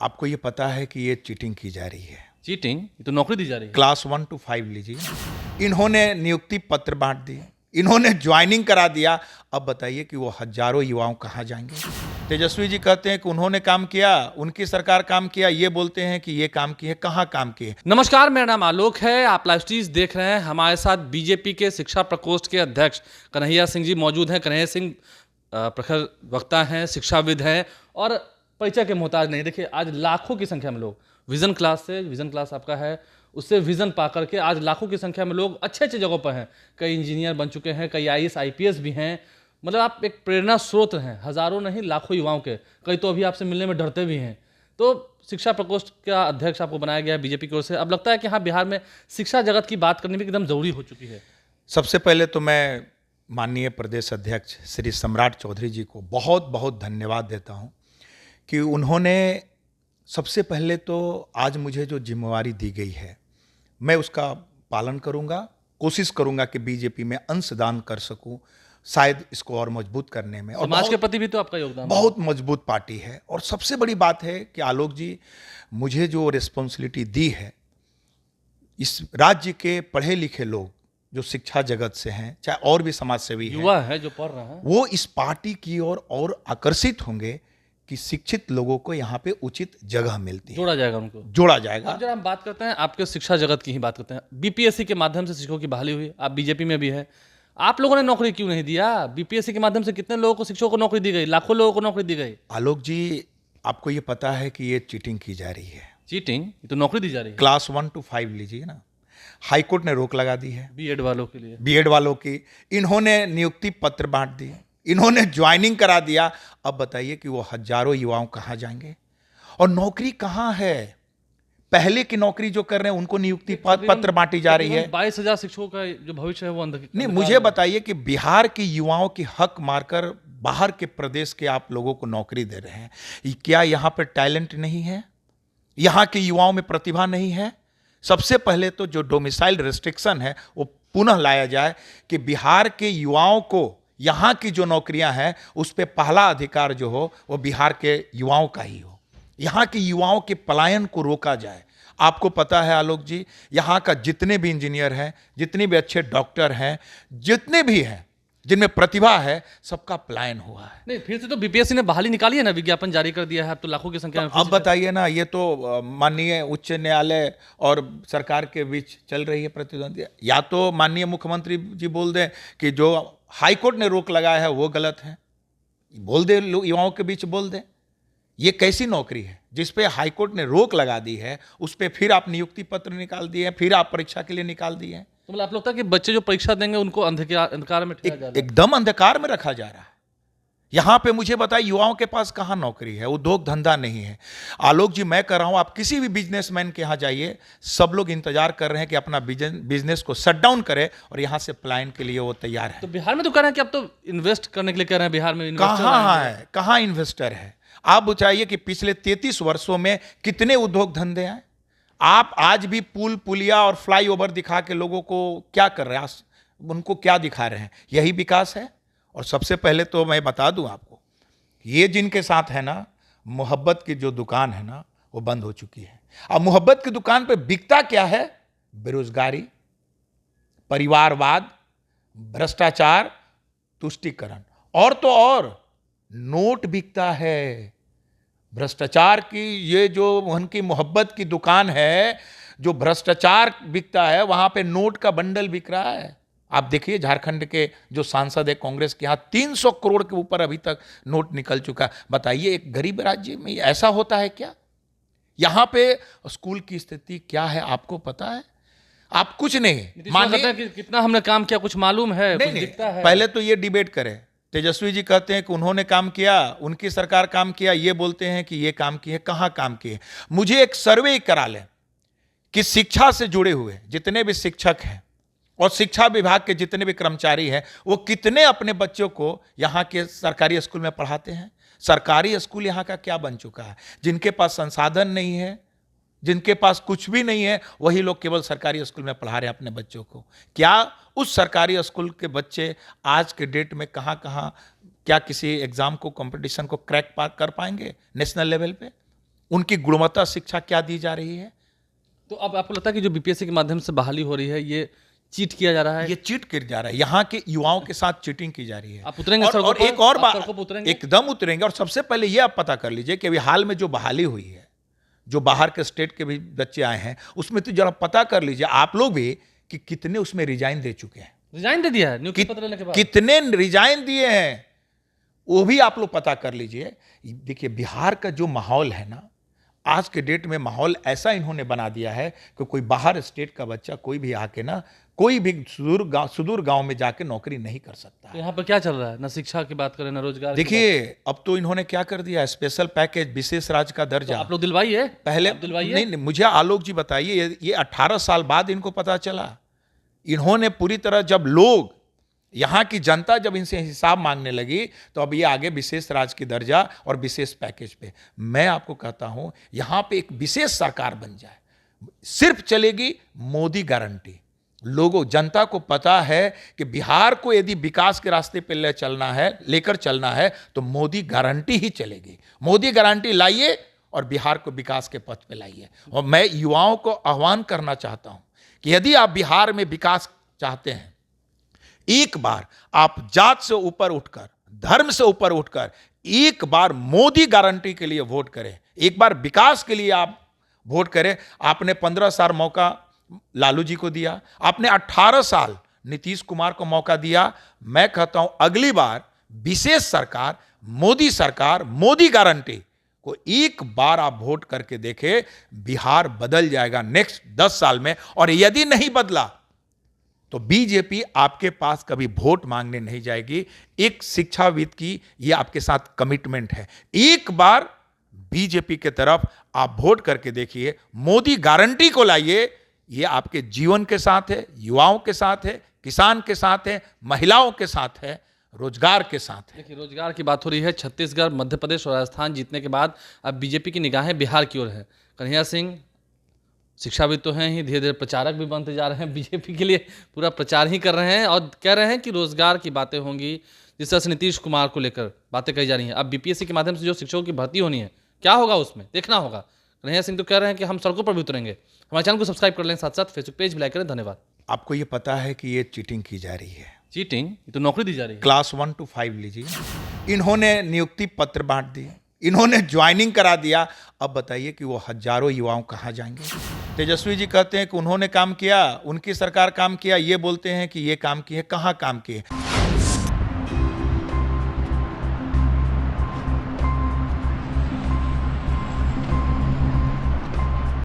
आपको ये पता है कि ये चीटिंग की जा रही है। चीटिंग? ये तो नौकरी दी जा रही है। क्लास 1 to 5 लीजिए। इन्होंने नियुक्ति पत्र बांट दिए, इन्होंने ज्वाइनिंग करा दिया। अब बताइए कि वो हजारों युवाओं कहाँ जाएंगे। तेजस्वी जी कहते हैं कि उन्होंने काम किया, उनकी सरकार काम किया, ये बोलते हैं कि ये काम किए, कहाँ काम किए। नमस्कार, मेरा नाम आलोक है। आप लाइव स्ट्रीज देख रहे हैं। हमारे साथ बीजेपी के शिक्षा प्रकोष्ठ के अध्यक्ष कन्हैया सिंह जी मौजूद हैं। कन्हैया सिंह प्रखर वक्ता हैं, शिक्षाविद हैं और परिचय के मोहताज नहीं। देखिए, आज लाखों की संख्या में लोग विजन क्लास आपका है, उससे विजन पा करके आज लाखों की संख्या में लोग अच्छे अच्छे जगहों पर हैं। कई इंजीनियर बन चुके हैं, कई IAS IPS भी हैं। मतलब आप एक प्रेरणा स्रोत हैं, हजारों नहीं लाखों युवाओं के। कई तो अभी आपसे मिलने में डरते भी हैं। तो शिक्षा प्रकोष्ठ का अध्यक्ष आपको बनाया गया है बीजेपी की ओर से। अब लगता है कि हाँ, बिहार में शिक्षा जगत की बात करनी भी एकदम जरूरी हो चुकी है। सबसे पहले तो मैं माननीय प्रदेश अध्यक्ष श्री सम्राट चौधरी जी को बहुत बहुत धन्यवाद देता हूं कि उन्होंने सबसे पहले तो आज मुझे जो जिम्मेवारी दी गई है मैं उसका पालन करूंगा, कोशिश करूंगा कि बीजेपी में अंशदान कर सकूं, शायद इसको और मजबूत करने में। और समाज के प्रति भी तो आपका योगदान बहुत मजबूत पार्टी है। और सबसे बड़ी बात है कि आलोक जी मुझे जो रिस्पॉन्सिबिलिटी दी है, इस राज्य के पढ़े लिखे लोग जो शिक्षा जगत से हैं, चाहे और भी समाज सेवी युवा है जो पढ़ रहे हैं, वो इस पार्टी की ओर और आकर्षित होंगे कि शिक्षित लोगों को यहाँ पे उचित जगह मिलती है, जोड़ा जाएगा उनको, जोड़ा जाएगा। अब जब हम बात करते हैं आपके शिक्षा जगत की ही बात करते हैं, BPSC के माध्यम से शिक्षकों की बहाली हुई, आप बीजेपी में भी है। आप लोगों ने नौकरी क्यों नहीं दिया? BPSC के माध्यम से कितने लोगों को, शिक्षकों को नौकरी दी गई, लाखों लोगों को नौकरी दी गई। आलोक जी, आपको ये पता है कि ये चीटिंग की जा रही है। चीटिंग? ये तो नौकरी दी जा रही है। क्लास 1 to 5 लीजिए ना, हाईकोर्ट ने रोक लगा दी है B.Ed वालों के लिए, B.Ed वालों की। इन्होंने नियुक्ति पत्र बांट दिए, इन्होंने ज्वाइनिंग करा दिया। अब बताइए कि वो हजारों युवाओं कहाँ जाएंगे और नौकरी कहाँ है। पहले की नौकरी जो कर रहे हैं उनको नियुक्ति पत्र बांटी जा रही है। 22,000 शिक्षकों का जो भविष्य है वो नहीं, मुझे बताइए कि बिहार के युवाओं की हक मारकर बाहर के प्रदेश के आप लोगों को नौकरी दे रहे हैं। क्या यहाँ पर टैलेंट नहीं है? यहाँ के युवाओं में प्रतिभा नहीं है? सबसे पहले तो जो डोमिसाइल रेस्ट्रिक्शन है वो पुनः लाया जाए कि बिहार के युवाओं को यहाँ की जो नौकरियां हैं उस पर पहला अधिकार जो हो वो बिहार के युवाओं का ही हो। यहाँ के युवाओं के पलायन को रोका जाए। आपको पता है आलोक जी, यहाँ का जितने भी इंजीनियर हैं, जितने भी अच्छे डॉक्टर हैं, जितने भी हैं जिनमें प्रतिभा है, सबका पलायन हुआ है। नहीं, फिर से तो BPSC ने बहाली निकाली है ना, विज्ञापन जारी कर दिया है, अब तो लाखों की संख्या में। अब बताइए ना, ये तो माननीय उच्च न्यायालय और सरकार के बीच चल रही है प्रतिद्वंदी। या तो माननीय मुख्यमंत्री जी बोल दें कि जो हाईकोर्ट ने रोक लगाया है वो गलत है, बोल दे, युवाओं के बीच बोल दें। ये कैसी नौकरी है जिस पे हाईकोर्ट ने रोक लगा दी है, उस पर फिर आप नियुक्ति पत्र निकाल दिए, फिर आप परीक्षा के लिए निकाल दिए हैं। तो मतलब आप लगता है कि बच्चे जो परीक्षा देंगे उनको अंधकार में ठेला जा रहा है, एकदम अंधकार में रखा जा रहा है। यहां पे मुझे बताइए, युवाओं के पास कहां नौकरी है, उद्योग धंधा नहीं है। आलोक जी, मैं कह रहा हूं, आप किसी भी बिजनेसमैन के यहां जाइए, सब लोग इंतजार कर रहे हैं कि अपना बिजनेस को शट डाउन करे और यहां से पलायन के लिए वो तैयार है। तो बिहार में तो कह रहे हैं कि अब तो इन्वेस्ट करने के लिए कह रहे हैं, बिहार में कहां है, कहां इन्वेस्टर है? आप बताइए कि पिछले 33 वर्षों में कितने उद्योग धंधे हैं। आप आज भी पुल पुलिया और फ्लाईओवर दिखा के लोगों को क्या कर रहे हैं, उनको क्या दिखा रहे हैं? यही विकास है। और सबसे पहले तो मैं बता दूं आपको, ये जिनके साथ है ना, मोहब्बत की जो दुकान है ना वो बंद हो चुकी है। अब मोहब्बत की दुकान पे बिकता क्या है? बेरोजगारी, परिवारवाद, भ्रष्टाचार, तुष्टीकरण, और तो और नोट बिकता है। भ्रष्टाचार की ये जो उनकी मोहब्बत की दुकान है, जो भ्रष्टाचार बिकता है, वहां पे नोट का बंडल बिक रहा है। आप देखिए, झारखंड के जो सांसद है कांग्रेस के, यहाँ 300 करोड़ के ऊपर अभी तक नोट निकल चुका। बताइए, एक गरीब राज्य में ऐसा होता है क्या? यहाँ पे स्कूल की स्थिति क्या है आपको पता है? आप कुछ नहीं मानिए कि कितना हमने काम किया, कुछ मालूम है? नहीं, कुछ नहीं, दिखता है? पहले तो ये डिबेट करें। तेजस्वी जी कहते हैं कि उन्होंने काम किया, उनकी सरकार काम किया, ये बोलते हैं कि ये काम किए, कहाँ काम किए। मुझे एक सर्वे करा लें कि शिक्षा से जुड़े हुए जितने भी शिक्षक हैं और शिक्षा विभाग के जितने भी कर्मचारी हैं, वो कितने अपने बच्चों को यहाँ के सरकारी स्कूल में पढ़ाते हैं। सरकारी स्कूल यहाँ का क्या बन चुका है? जिनके पास संसाधन नहीं है, जिनके पास कुछ भी नहीं है, वही लोग केवल सरकारी स्कूल में पढ़ा रहे हैं अपने बच्चों को। क्या उस सरकारी स्कूल के बच्चे आज के डेट में कहाँ कहाँ क्या किसी एग्जाम को, कंपटीशन को क्रैक कर पाएंगे नेशनल लेवल पे? उनकी गुणवत्ता शिक्षा क्या दी जा रही है? तो अब आपको लगता है कि जो बीपीएससी के माध्यम से बहाली हो रही है, ये चीट किया जा रहा है? ये चीट किया जा रहा है, यहाँ के युवाओं के साथ चीटिंग की जा रही है। आप उतरेंगे और, सड़कों और पर? एक और आप बात, सड़कों पर उतरेंगे? एकदम उतरेंगे। और सबसे पहले ये आप पता कर लीजिए कि अभी हाल में जो बहाली हुई है, जो बाहर के स्टेट के भी बच्चे आए हैं, उसमें तो जरा पता कर लीजिए आप लोग भी कि कितने उसमें रिजाइन दे चुके हैं। रिजाइन दे दिया है नियुक्ति पत्र लेने के बाद? कितने रिजाइन दिए हैं वो भी आप लोग पता कर लीजिए। देखिए बिहार का जो माहौल है ना, आज के डेट में माहौल ऐसा इन्होंने बना दिया है कि कोई बाहर स्टेट का बच्चा कोई भी आके ना, कोई भी सुदूर गांव में जाके नौकरी नहीं कर सकता तो है। यहाँ पर क्या चल रहा है? ना शिक्षा की बात करें, ना रोजगार की देखिए अब तो इन्होंने क्या कर दिया, स्पेशल पैकेज, विशेष राज्य का बात। दर्जा। तो आप लोग दिलवाइए, पहले आप दिलवाइए। नहीं, मुझे आलोक जी बताइए, ये 18 साल बाद इनको पता चला। इन्होंने पूरी तरह, जब लोग, यहाँ की जनता जब इनसे हिसाब मांगने लगी, तो अब ये आगे विशेष राज्य की दर्जा और विशेष पैकेज पे। मैं आपको कहता हूं यहाँ पे एक विशेष सरकार बन जाए, सिर्फ चलेगी मोदी गारंटी। लोगों, जनता को पता है कि बिहार को यदि विकास के रास्ते पे लेकर चलना है तो मोदी गारंटी ही चलेगी। मोदी गारंटी लाइए और बिहार को विकास के पथ पे लाइए। और मैं युवाओं को आह्वान करना चाहता हूं कि यदि आप बिहार में विकास चाहते हैं, एक बार आप जात से ऊपर उठकर, धर्म से ऊपर उठकर एक बार मोदी गारंटी के लिए वोट करें, एक बार विकास के लिए आप वोट करें। आपने 15 साल मौका लालू जी को दिया, आपने 18 साल नीतीश कुमार को मौका दिया। मैं कहता हूं अगली बार विशेष सरकार, मोदी गारंटी को एक बार आप वोट करके देखें, बिहार बदल जाएगा नेक्स्ट 10 साल में। और यदि नहीं बदला तो बीजेपी आपके पास कभी वोट मांगने नहीं जाएगी। एक शिक्षाविद की ये आपके साथ कमिटमेंट है। एक बार बीजेपी के तरफ आप वोट करके देखिए, मोदी गारंटी को लाइए। ये आपके जीवन के साथ है, युवाओं के साथ है, किसान के साथ है, महिलाओं के साथ है, रोजगार के साथ है। देखिए रोजगार की बात हो रही है। छत्तीसगढ़, मध्य प्रदेश और राजस्थान जीतने के बाद अब बीजेपी की निगाहें बिहार की ओर है। कन्हैया सिंह शिक्षाविद तो हैं ही, धीरे धीरे प्रचारक भी बनते जा रहे हैं, बीजेपी के लिए पूरा प्रचार ही कर रहे हैं और कह रहे हैं कि रोजगार की बातें होंगी। जिस तरह से नीतीश कुमार को लेकर बातें कही जा रही हैं, अब बीपीएससी के माध्यम से जो शिक्षकों की भर्ती होनी है, क्या होगा उसमें देखना होगा। कन्हैया सिंह तो कह रहे हैं कि हम सड़कों पर भी उतरेंगे। हमारे चैनल को सब्सक्राइब कर लें, साथ साथ फेसबुक पेज भी लाइक करें। धन्यवाद। आपको ये पता है कि ये चीटिंग की जा रही है? चीटिंग? ये तो नौकरी दी जा रही है। क्लास 1 to 5 लीजिए। इन्होंने नियुक्ति पत्र बांट दिए, इन्होंने ज्वाइनिंग करा दिया। अब बताइए कि वो हजारों युवाओं कहाँ जाएंगे? तेजस्वी जी कहते हैं कि उन्होंने काम किया, उनकी सरकार काम किया, ये बोलते हैं कि ये काम किए, कहाँ काम किए?